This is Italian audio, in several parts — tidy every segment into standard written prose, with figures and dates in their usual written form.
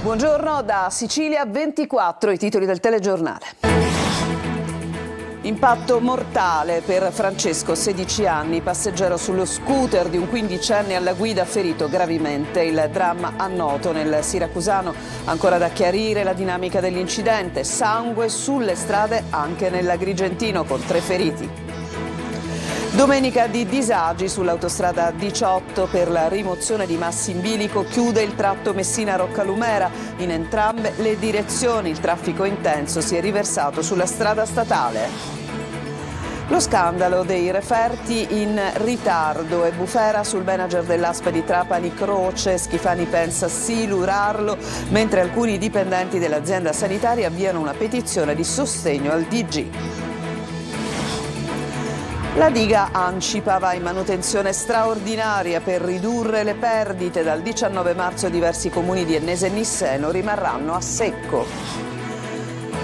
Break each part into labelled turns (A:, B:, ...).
A: Buongiorno da Sicilia 24, i titoli del telegiornale. Impatto mortale per Francesco, 16 anni, passeggero sullo scooter di un quindicenne alla guida, ferito gravemente. Il dramma a Noto, nel siracusano. Ancora da chiarire la dinamica dell'incidente. Sangue sulle strade anche nell'Agrigentino, con 3 feriti. Domenica di disagi sull'autostrada 18 per la rimozione di massi in bilico, chiude il tratto Messina-Roccalumera. In entrambe le direzioni il traffico intenso si è riversato sulla strada statale. Lo scandalo dei referti in ritardo e bufera sul manager dell'ASP di Trapani Croce. Schifani pensa silurarlo, mentre alcuni dipendenti dell'azienda sanitaria avviano una petizione di sostegno al DG. La diga Ancipa va in manutenzione straordinaria per ridurre le perdite. Dal 19 marzo diversi comuni di Ennese e Nisseno rimarranno a secco.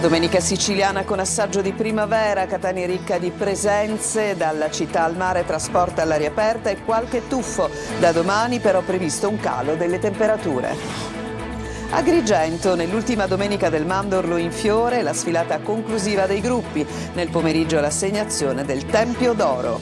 A: Domenica siciliana con assaggio di primavera, Catania ricca di presenze, dalla città al mare, trasporta all'aria aperta e qualche tuffo. Da domani però previsto un calo delle temperature. Agrigento, nell'ultima domenica del Mandorlo in fiore, la sfilata conclusiva dei gruppi. Nel pomeriggio l'assegnazione del Tempio d'Oro.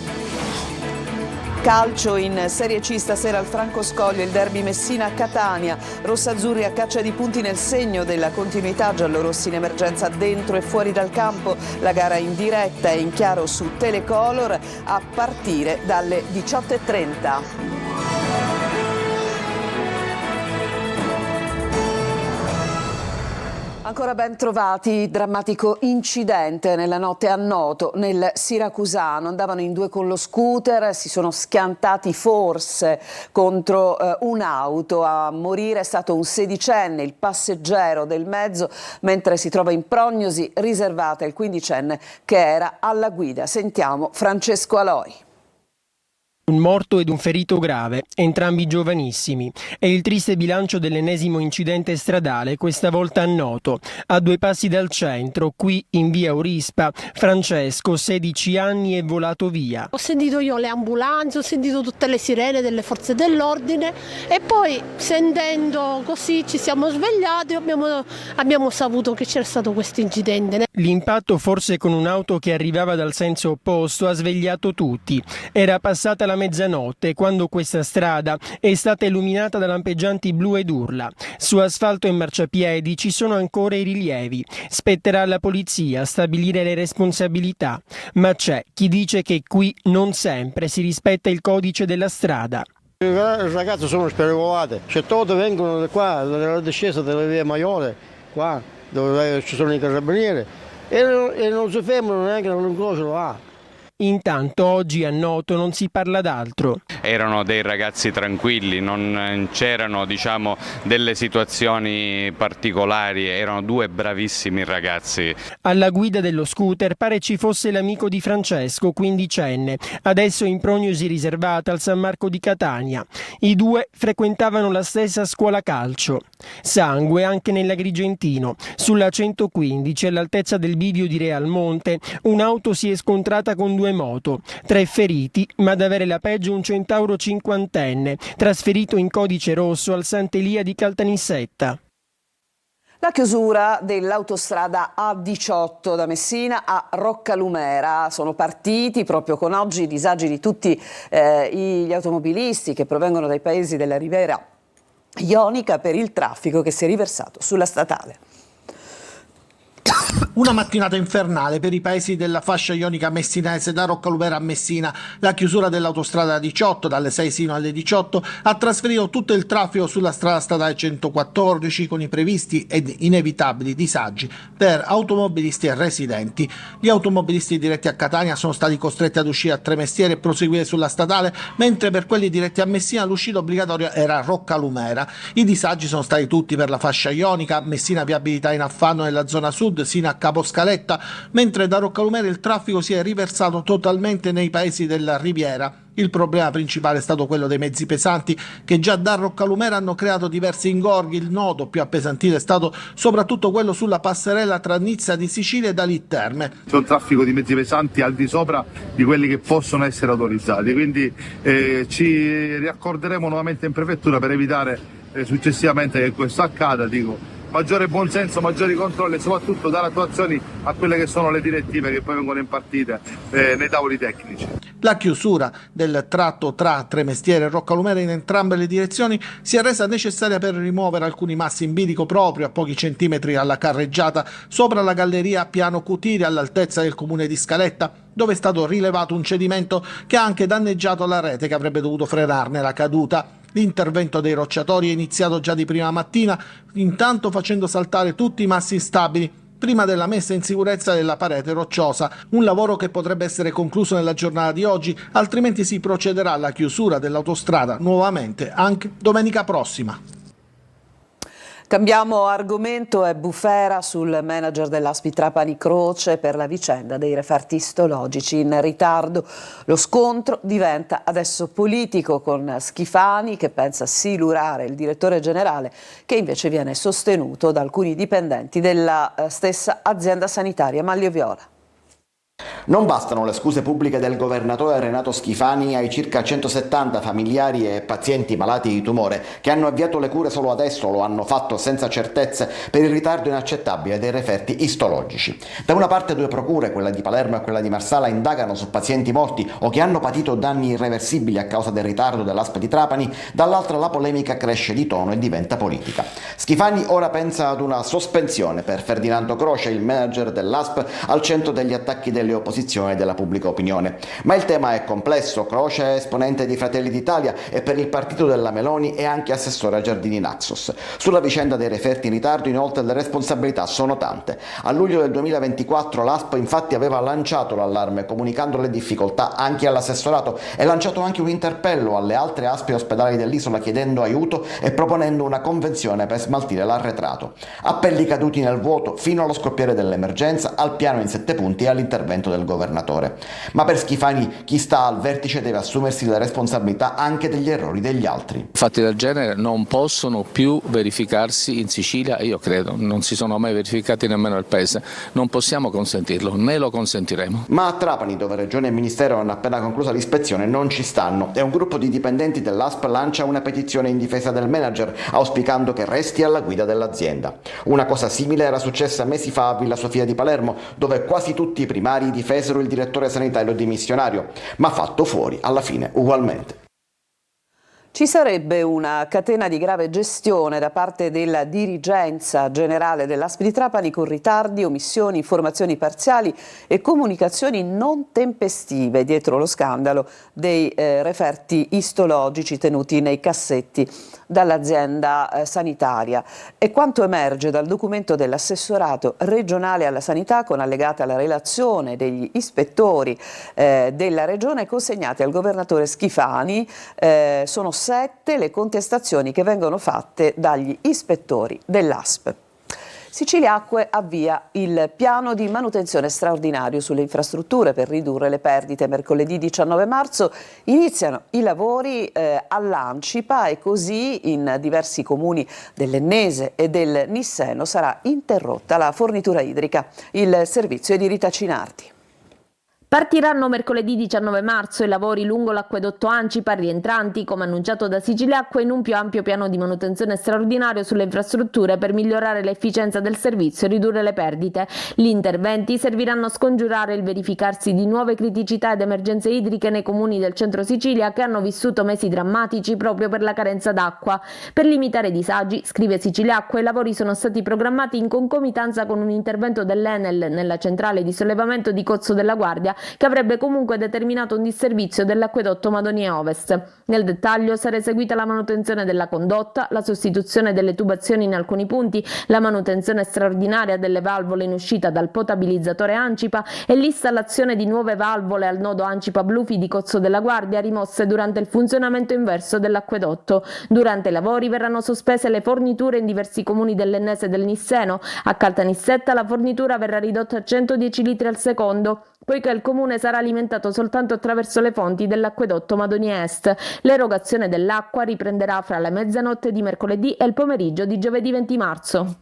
A: Calcio in Serie C stasera al Franco Scoglio, il derby Messina-Catania. Rossazzurri a caccia di punti nel segno della continuità, giallorossi in emergenza dentro e fuori dal campo. La gara in diretta e in chiaro su Telecolor a partire dalle 18:30. Ancora ben trovati, drammatico incidente nella notte a Noto, nel siracusano. Andavano in 2 con lo scooter, si sono schiantati forse contro un'auto. A morire è stato un 16enne, il passeggero del mezzo, mentre si trova in prognosi riservata il 15enne che era alla guida. Sentiamo Francesco Aloi.
B: Un morto ed un ferito grave, entrambi giovanissimi. È il triste bilancio dell'ennesimo incidente stradale, questa volta a Noto. A 2 passi dal centro, qui in via Orispa, Francesco, 16 anni, è volato via.
C: Ho sentito io le ambulanze, ho sentito tutte le sirene delle forze dell'ordine e poi sentendo così ci siamo svegliati e abbiamo saputo che c'era stato questo incidente.
B: L'impatto, forse con un'auto che arrivava dal senso opposto, ha svegliato tutti. Era passata la mezzanotte quando questa strada è stata illuminata da lampeggianti blu ed urla. Su asfalto e marciapiedi ci sono ancora i rilievi. Spetterà alla polizia stabilire le responsabilità, ma c'è chi dice che qui non sempre si rispetta il codice della strada.
D: Le ragazze sono spericolate, tutte vengono da qua, dalla discesa della via Maiore, qua dove ci sono i carabinieri e non si fermano neanche nell'incrocio là.
B: Intanto oggi a Noto non si parla d'altro.
E: Erano dei ragazzi tranquilli, non c'erano delle situazioni particolari, erano 2 bravissimi ragazzi.
B: Alla guida dello scooter pare ci fosse l'amico di Francesco, 15enne, adesso in prognosi riservata al San Marco di Catania. I 2 frequentavano la stessa scuola calcio. Sangue anche nell'Agrigentino. Sulla 115, all'altezza del bivio di Realmonte, un'auto si è scontrata con 2 moto, 3 feriti, ma ad avere la peggio un centauro 50enne, trasferito in codice rosso al Sant'Elia di Caltanissetta.
A: La chiusura dell'autostrada A18 da Messina a Roccalumera. Sono partiti proprio con oggi i disagi di tutti gli automobilisti che provengono dai paesi della Riviera Ionica per il traffico che si è riversato sulla statale.
F: Una mattinata infernale per i paesi della fascia ionica messinese da Roccalumera a Messina. La chiusura dell'autostrada 18 dalle 6 sino alle 18 ha trasferito tutto il traffico sulla strada statale 114 con i previsti ed inevitabili disagi per automobilisti e residenti. Gli automobilisti diretti a Catania sono stati costretti ad uscire a Tremestieri e proseguire sulla statale, mentre per quelli diretti a Messina l'uscita obbligatoria era a Roccalumera. I disagi sono stati tutti per la fascia ionica, Messina viabilità in affanno nella zona sud sino a Caposcaletta, mentre da Roccalumera il traffico si è riversato totalmente nei paesi della Riviera. Il problema principale è stato quello dei mezzi pesanti che già da Roccalumera hanno creato diversi ingorghi. Il nodo più appesantito è stato soprattutto quello sulla passerella tra Nizza di Sicilia e Dalit Terme.
G: C'è un traffico di mezzi pesanti al di sopra di quelli che possono essere autorizzati, quindi ci riaccorderemo nuovamente in prefettura per evitare successivamente che questo accada, dico maggiore buonsenso, maggiori controlli e soprattutto dare attuazioni a quelle che sono le direttive che poi vengono impartite nei tavoli tecnici.
F: La chiusura del tratto tra Tremestieri e Roccalumera in entrambe le direzioni si è resa necessaria per rimuovere alcuni massi in bilico proprio a pochi centimetri dalla carreggiata sopra la galleria a piano Cutiri all'altezza del comune di Scaletta, dove è stato rilevato un cedimento che ha anche danneggiato la rete che avrebbe dovuto frenarne la caduta. L'intervento dei rocciatori è iniziato già di prima mattina, intanto facendo saltare tutti i massi instabili prima della messa in sicurezza della parete rocciosa, un lavoro che potrebbe essere concluso nella giornata di oggi, altrimenti si procederà alla chiusura dell'autostrada nuovamente anche domenica prossima.
A: Cambiamo argomento, è bufera sul manager dell'ASPI Trapani Croce per la vicenda dei referti istologici in ritardo. Lo scontro diventa adesso politico con Schifani che pensa silurare il direttore generale, che invece viene sostenuto da alcuni dipendenti della stessa azienda sanitaria. Maglio Viola.
H: Non bastano le scuse pubbliche del governatore Renato Schifani ai circa 170 familiari e pazienti malati di tumore che hanno avviato le cure solo adesso, lo hanno fatto senza certezze per il ritardo inaccettabile dei referti istologici. Da una parte due procure, quella di Palermo e quella di Marsala, indagano su pazienti morti o che hanno patito danni irreversibili a causa del ritardo dell'ASP di Trapani, dall'altra la polemica cresce di tono e diventa politica. Schifani ora pensa ad una sospensione per Ferdinando Croce, il manager dell'ASP, al centro degli attacchi delle opposizioni e della pubblica opinione. Ma il tema è complesso. Croce è esponente di Fratelli d'Italia e per il partito della Meloni è anche assessore a Giardini Naxos. Sulla vicenda dei referti in ritardo, inoltre, le responsabilità sono tante. A luglio del 2024 l'ASP infatti aveva lanciato l'allarme comunicando le difficoltà anche all'assessorato e lanciato anche un interpello alle altre ASP e ospedali dell'isola chiedendo aiuto e proponendo una convenzione per smaltire l'arretrato. Appelli caduti nel vuoto fino allo scoppiare dell'emergenza, al piano in 7 punti e all'intervento del governatore. Ma per Schifani chi sta al vertice deve assumersi le responsabilità anche degli errori degli altri.
I: Fatti del genere non possono più verificarsi in Sicilia, io credo, non si sono mai verificati nemmeno nel paese. Non possiamo consentirlo, né lo consentiremo.
H: Ma a Trapani, dove Regione e Ministero hanno appena concluso l'ispezione, non ci stanno e un gruppo di dipendenti dell'ASP lancia una petizione in difesa del manager, auspicando che resti alla guida dell'azienda. Una cosa simile era successa mesi fa a Villa Sofia di Palermo, dove quasi tutti i primari difesero il direttore sanitario dimissionario, ma fatto fuori alla fine ugualmente.
A: Ci sarebbe una catena di grave gestione da parte della dirigenza generale dell'ASP di Trapani con ritardi, omissioni, informazioni parziali e comunicazioni non tempestive dietro lo scandalo dei referti istologici tenuti nei cassetti dall'azienda sanitaria. E quanto emerge dal documento dell'assessorato regionale alla sanità con allegata la relazione degli ispettori della regione consegnati al governatore Schifani, sono 7 le contestazioni che vengono fatte dagli ispettori dell'ASP. Siciliacque avvia il piano di manutenzione straordinario sulle infrastrutture per ridurre le perdite. Mercoledì 19 marzo iniziano i lavori all'Ancipa e così in diversi comuni dell'Ennese e del Nisseno sarà interrotta la fornitura idrica. Il servizio è di Rita Cinardi.
J: Partiranno mercoledì 19 marzo i lavori lungo l'acquedotto Ancipa, rientranti, come annunciato da Siciliacque, in un più ampio piano di manutenzione straordinario sulle infrastrutture per migliorare l'efficienza del servizio e ridurre le perdite. Gli interventi serviranno a scongiurare il verificarsi di nuove criticità ed emergenze idriche nei comuni del centro Sicilia che hanno vissuto mesi drammatici proprio per la carenza d'acqua. Per limitare i disagi, scrive Siciliacque, i lavori sono stati programmati in concomitanza con un intervento dell'Enel nella centrale di sollevamento di Cozzo della Guardia, che avrebbe comunque determinato un disservizio dell'acquedotto Madonia Ovest. Nel dettaglio sarà eseguita la manutenzione della condotta, la sostituzione delle tubazioni in alcuni punti, la manutenzione straordinaria delle valvole in uscita dal potabilizzatore Ancipa e l'installazione di nuove valvole al nodo Ancipa Blufi di Cozzo della Guardia rimosse durante il funzionamento inverso dell'acquedotto. Durante i lavori verranno sospese le forniture in diversi comuni dell'Ennese e del Nisseno. A Caltanissetta la fornitura verrà ridotta a 110 litri al secondo, poiché il comune sarà alimentato soltanto attraverso le fonti dell'acquedotto Madonia Est. L'erogazione dell'acqua riprenderà fra la mezzanotte di mercoledì e il pomeriggio di giovedì 20 marzo.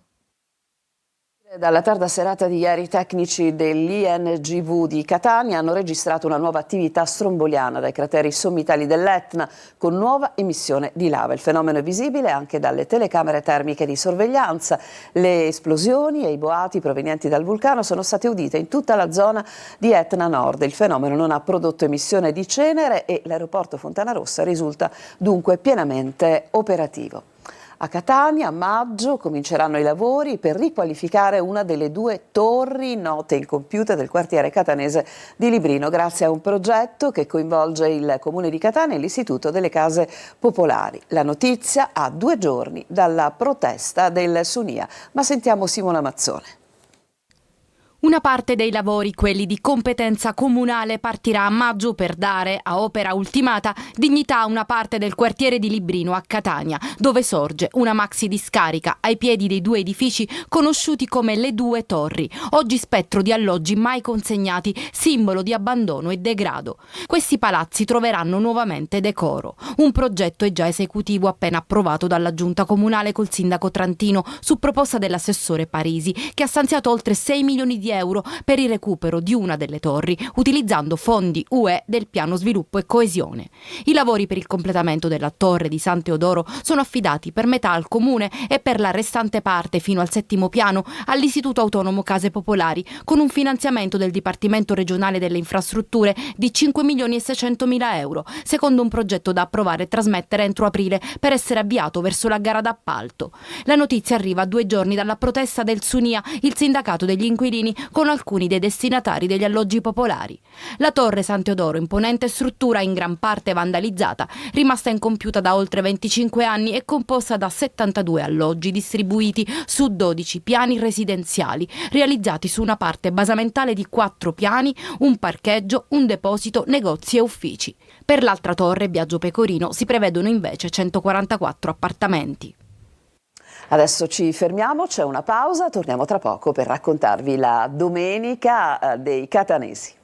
A: Dalla tarda serata di ieri i tecnici dell'INGV di Catania hanno registrato una nuova attività stromboliana dai crateri sommitali dell'Etna con nuova emissione di lava. Il fenomeno è visibile anche dalle telecamere termiche di sorveglianza. Le esplosioni e i boati provenienti dal vulcano sono state udite in tutta la zona di Etna Nord. Il fenomeno non ha prodotto emissione di cenere e l'aeroporto Fontanarossa risulta dunque pienamente operativo. A Catania a maggio cominceranno i lavori per riqualificare una delle due torri note incompiute del quartiere catanese di Librino, grazie a un progetto che coinvolge il Comune di Catania e l'Istituto delle Case Popolari. La notizia a 2 giorni dalla protesta del Sunia. Ma sentiamo Simona Mazzone.
K: Una parte dei lavori, quelli di competenza comunale, partirà a maggio per dare, a opera ultimata, dignità a una parte del quartiere di Librino a Catania, dove sorge una maxi discarica ai piedi dei 2 edifici conosciuti come le 2 torri, oggi spettro di alloggi mai consegnati, simbolo di abbandono e degrado. Questi palazzi troveranno nuovamente decoro. Un progetto è già esecutivo appena approvato dalla giunta comunale col sindaco Trantino su proposta dell'assessore Parisi, che ha stanziato oltre 6 milioni di euro per il recupero di una delle torri, utilizzando fondi UE del piano sviluppo e coesione. I lavori per il completamento della torre di San Teodoro sono affidati per metà al comune e per la restante parte fino al 7° piano all'Istituto Autonomo Case Popolari, con un finanziamento del Dipartimento regionale delle infrastrutture di 5.600.000 euro, secondo un progetto da approvare e trasmettere entro aprile per essere avviato verso la gara d'appalto. La notizia arriva a 2 giorni dalla protesta del Sunia, il sindacato degli inquilini, con alcuni dei destinatari degli alloggi popolari. La torre San Teodoro, imponente struttura in gran parte vandalizzata, rimasta incompiuta da oltre 25 anni, è composta da 72 alloggi distribuiti su 12 piani residenziali, realizzati su una parte basamentale di 4 piani, un parcheggio, un deposito, negozi e uffici. Per l'altra torre, Biagio Pecorino, si prevedono invece 144 appartamenti.
A: Adesso ci fermiamo, c'è una pausa, torniamo tra poco per raccontarvi la domenica dei catanesi.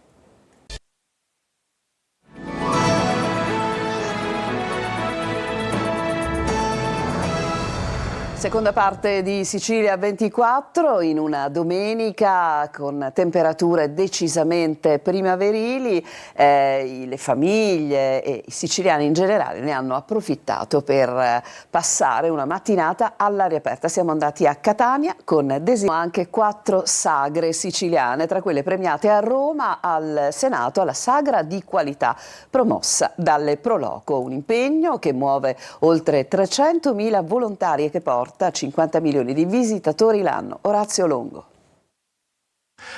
A: Seconda parte di Sicilia 24, in una domenica con temperature decisamente primaverili, le famiglie e i siciliani in generale ne hanno approfittato per passare una mattinata all'aria aperta. Siamo andati a Catania con anche 4 sagre siciliane, tra quelle premiate a Roma al Senato alla sagra di qualità promossa dalle Proloco, un impegno che muove oltre 300.000 volontari e che porta 50 milioni di visitatori l'anno. Orazio Longo.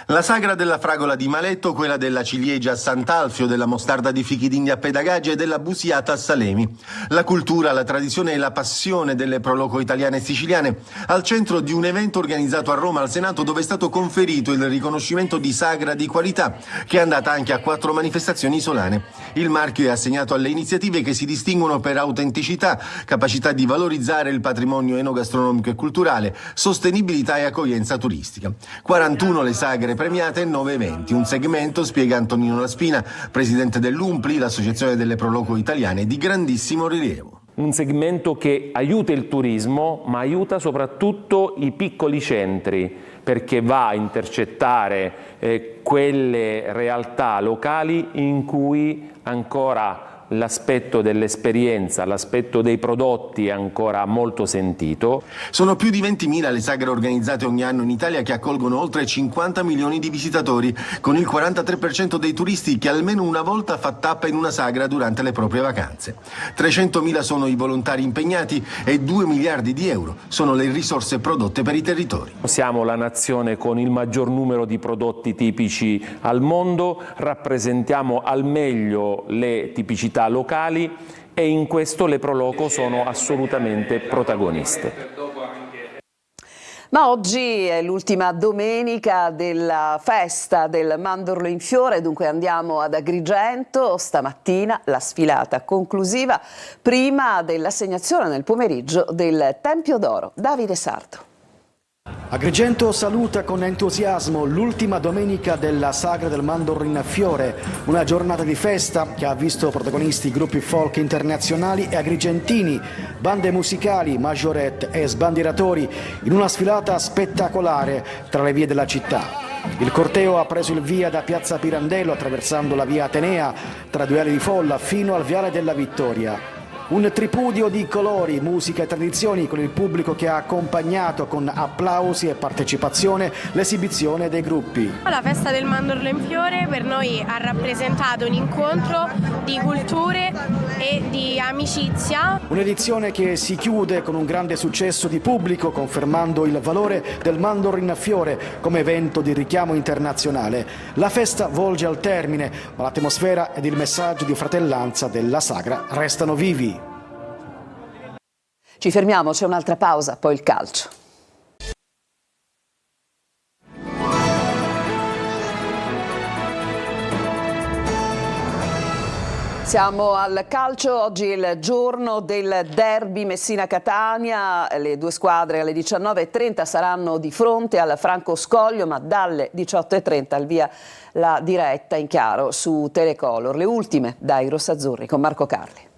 L: La sagra della fragola di Maletto, quella della ciliegia a Sant'Alfio, della mostarda di Fichidindia a Pedagagi e della busiata a Salemi. La cultura, la tradizione e la passione delle Proloco italiane e siciliane al centro di un evento organizzato a Roma al Senato, dove è stato conferito il riconoscimento di sagra di qualità, che è andata anche a 4 manifestazioni isolane. Il marchio è assegnato alle iniziative che si distinguono per autenticità, capacità di valorizzare il patrimonio enogastronomico e culturale, sostenibilità e accoglienza turistica. 41 le sagre premiate e 9 eventi. Un segmento, spiega Antonino Laspina, presidente dell'UMPLI, l'associazione delle Proloco italiane, di grandissimo rilievo.
M: Un segmento che aiuta il turismo, ma aiuta soprattutto i piccoli centri, perché va a intercettare quelle realtà locali in cui ancora l'aspetto dell'esperienza, l'aspetto dei prodotti è ancora molto sentito.
L: Sono più di 20.000 le sagre organizzate ogni anno in Italia, che accolgono oltre 50 milioni di visitatori, con il 43% dei turisti che almeno una volta fa tappa in una sagra durante le proprie vacanze. 300.000 sono i volontari impegnati e 2 miliardi di euro sono le risorse prodotte per i territori.
M: Siamo la nazione con il maggior numero di prodotti tipici al mondo, rappresentiamo al meglio le tipicità locali e in questo le Proloco sono assolutamente protagoniste.
A: Ma oggi è l'ultima domenica della festa del mandorlo in fiore, dunque andiamo ad Agrigento. Stamattina la sfilata conclusiva prima dell'assegnazione nel pomeriggio del Tempio d'Oro. Davide Sarto.
N: Agrigento saluta con entusiasmo l'ultima domenica della Sagra del Mandorlinfiore, una giornata di festa che ha visto protagonisti gruppi folk internazionali e agrigentini, bande musicali, majorette e sbandieratori in una sfilata spettacolare tra le vie della città. Il corteo ha preso il via da Piazza Pirandello attraversando la via Atenea tra due ali di folla fino al Viale della Vittoria. Un tripudio di colori, musica e tradizioni con il pubblico che ha accompagnato con applausi e partecipazione l'esibizione dei gruppi.
O: La festa del Mandorlinfiore per noi ha rappresentato un incontro di culture e di amicizia.
N: Un'edizione che si chiude con un grande successo di pubblico, confermando il valore del Mandorlinfiore come evento di richiamo internazionale. La festa volge al termine, ma l'atmosfera ed il messaggio di fratellanza della Sagra restano vivi.
A: Ci fermiamo, c'è un'altra pausa, poi il calcio. Siamo al calcio, oggi è il giorno del derby Messina-Catania, le due squadre alle 19:30 saranno di fronte al Franco Scoglio, ma dalle 18:30 al via la diretta in chiaro su Telecolor. Le ultime dai rossazzurri con Marco Carli.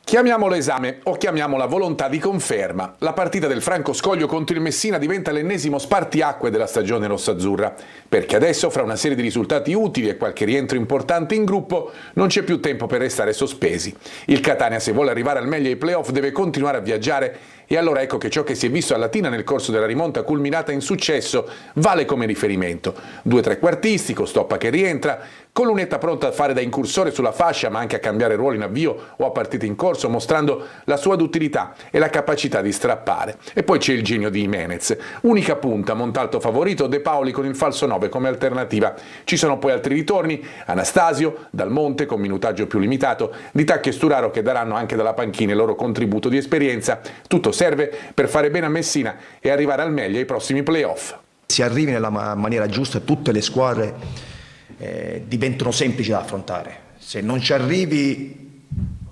P: Chiamiamolo esame o chiamiamola volontà di conferma. La partita del Franco Scoglio contro il Messina diventa l'ennesimo spartiacque della stagione rossazzurra, perché adesso, fra una serie di risultati utili e qualche rientro importante in gruppo, non c'è più tempo per restare sospesi. Il Catania, se vuole arrivare al meglio ai playoff, deve continuare a viaggiare, e allora ecco che ciò che si è visto a Latina nel corso della rimonta culminata in successo vale come riferimento. 2 trequartisti, Costoppa che rientra, con Lunetta pronta a fare da incursore sulla fascia ma anche a cambiare ruolo in avvio o a partita in corso, mostrando la sua duttilità e la capacità di strappare. E poi c'è il genio di Jimenez, unica punta, Montalto favorito, De Paoli con il falso 9 come alternativa. Ci sono poi altri ritorni, Anastasio, Dal Monte con minutaggio più limitato, Di Tacchi e Sturaro che daranno anche dalla panchina il loro contributo di esperienza. Tutto serve per fare bene a Messina e arrivare al meglio ai prossimi playoff.
Q: Si arrivi nella maniera giusta, tutte le squadre diventano semplici da affrontare. Se non ci arrivi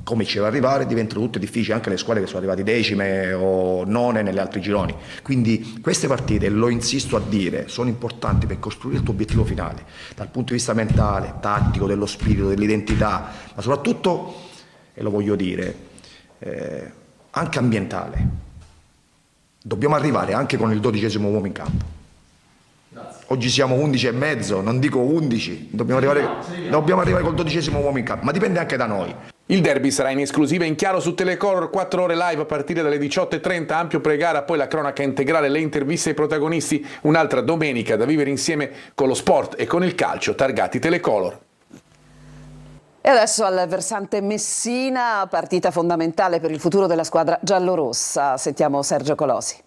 Q: come ci deve arrivare, diventano tutte difficili anche le squadre che sono arrivate decime o none negli altri gironi. Quindi queste partite, lo insisto a dire, sono importanti per costruire il tuo obiettivo finale, dal punto di vista mentale, tattico, dello spirito, dell'identità, ma soprattutto, e lo voglio dire, anche ambientale. Dobbiamo arrivare anche con il 12° uomo in campo. Oggi siamo 11,5, non dico 11, dobbiamo arrivare col 12° uomo in campo, ma dipende anche da noi.
P: Il derby sarà in esclusiva in chiaro su Telecolor, 4 ore live a partire dalle 18:30, ampio pre-gara, poi la cronaca integrale, le interviste ai protagonisti, un'altra domenica da vivere insieme con lo sport e con il calcio, targati Telecolor.
A: E adesso al versante Messina, partita fondamentale per il futuro della squadra giallorossa. Sentiamo Sergio Colosi.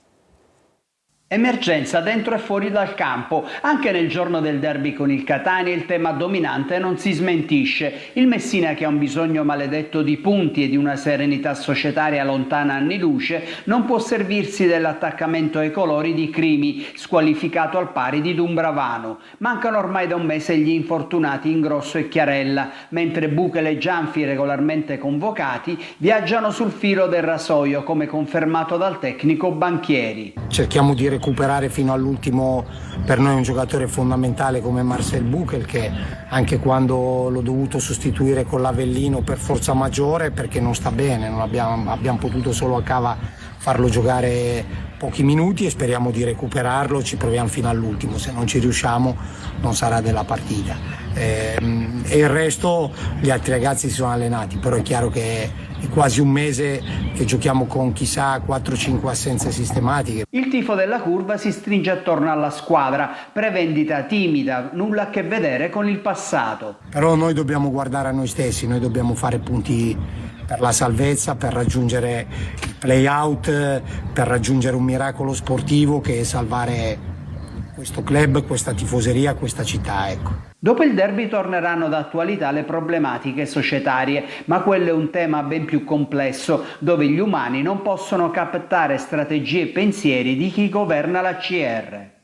R: Emergenza dentro e fuori dal campo. Anche nel giorno del derby con il Catania il tema dominante non si smentisce. Il Messina, che ha un bisogno maledetto di punti e di una serenità societaria lontana anni luce, non può servirsi dell'attaccamento ai colori di Crimi, squalificato al pari di Dumbravano. Mancano ormai da un mese gli infortunati Ingrosso e Chiarella, mentre Buchel e Gianfi, regolarmente convocati, viaggiano sul filo del rasoio, come confermato dal tecnico Banchieri.
S: Cerchiamo di recuperare fino all'ultimo, per noi un giocatore fondamentale come Marcel Buchel, che anche quando l'ho dovuto sostituire con l'Avellino per forza maggiore, perché non sta bene, non abbiamo potuto solo a cava farlo giocare pochi minuti, e speriamo di recuperarlo, ci proviamo fino all'ultimo, se non ci riusciamo non sarà della partita. E il resto gli altri ragazzi si sono allenati, però è chiaro che è quasi un mese che giochiamo con chissà 4-5 assenze sistematiche.
R: Il tifo della curva si stringe attorno alla squadra, prevendita timida, nulla a che vedere con il passato.
S: Però noi dobbiamo guardare a noi stessi, noi dobbiamo fare punti per la salvezza, per raggiungere il play-out, per raggiungere un miracolo sportivo che è salvare questo club, questa tifoseria, questa città, ecco.
R: Dopo il derby torneranno d'attualità le problematiche societarie, ma quello è un tema ben più complesso, dove gli umani non possono captare strategie e pensieri di chi governa la CR.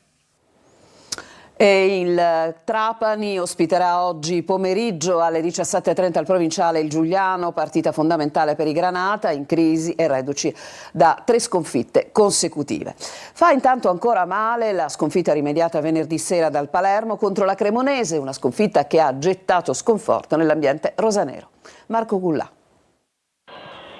A: E il Trapani ospiterà oggi pomeriggio alle 17:30 al Provinciale il Giuliano, partita fondamentale per i Granata, in crisi e reduci da 3 sconfitte consecutive. Fa intanto ancora male la sconfitta rimediata venerdì sera dal Palermo contro la Cremonese, una sconfitta che ha gettato sconforto nell'ambiente rosanero. Marco Gullà.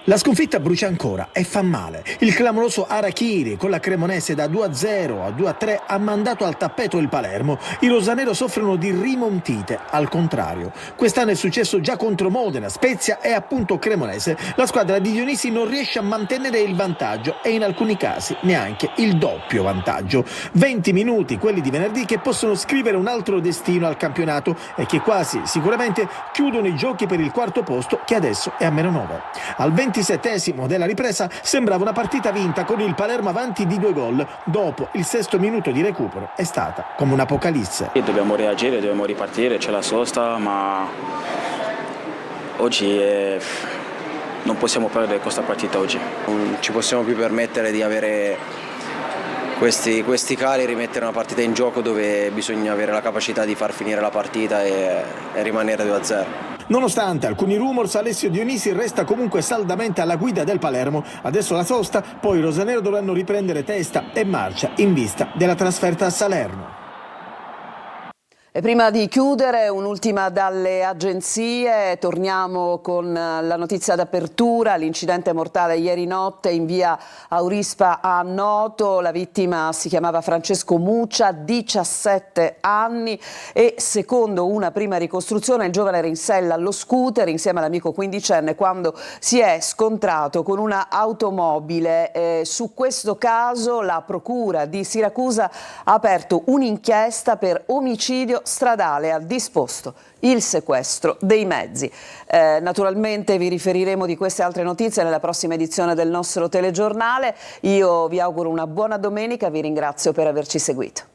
N: La sconfitta brucia ancora e fa male. Il clamoroso Arachiri con la Cremonese da 2-0 a 2-3 ha mandato al tappeto il Palermo. I rosanero soffrono di rimontite, al contrario. Quest'anno è successo già contro Modena, Spezia e appunto Cremonese. La squadra di Dionisi non riesce a mantenere il vantaggio e in alcuni casi neanche il doppio vantaggio. 20 minuti, quelli di venerdì, che possono scrivere un altro destino al campionato e che quasi sicuramente chiudono i giochi per il quarto posto, che adesso è a -9. Al 27esimo della ripresa sembrava una partita vinta con il Palermo avanti di 2 gol. Dopo il 6° minuto di recupero è stata come un'apocalisse.
T: Dobbiamo reagire, dobbiamo ripartire, c'è la sosta, ma oggi non possiamo perdere questa partita oggi. Non ci possiamo più permettere di avere questi cali, rimettere una partita in gioco dove bisogna avere la capacità di far finire la partita e rimanere 2-0.
N: Nonostante alcuni rumors, Alessio Dionisi resta comunque saldamente alla guida del Palermo. Adesso la sosta, poi i rosanero dovranno riprendere testa e marcia in vista della trasferta a Salerno.
A: E prima di chiudere, un'ultima dalle agenzie, torniamo con la notizia d'apertura, l'incidente mortale ieri notte in via Aurispa a Noto, la vittima si chiamava Francesco Muccia, 17 anni e secondo una prima ricostruzione il giovane era in sella allo scooter insieme all'amico quindicenne quando si è scontrato con una automobile. Su questo caso la Procura di Siracusa ha aperto un'inchiesta per omicidio stradale, ha disposto il sequestro dei mezzi. Naturalmente vi riferiremo di queste altre notizie nella prossima edizione del nostro telegiornale. Io vi auguro una buona domenica, vi ringrazio per averci seguito.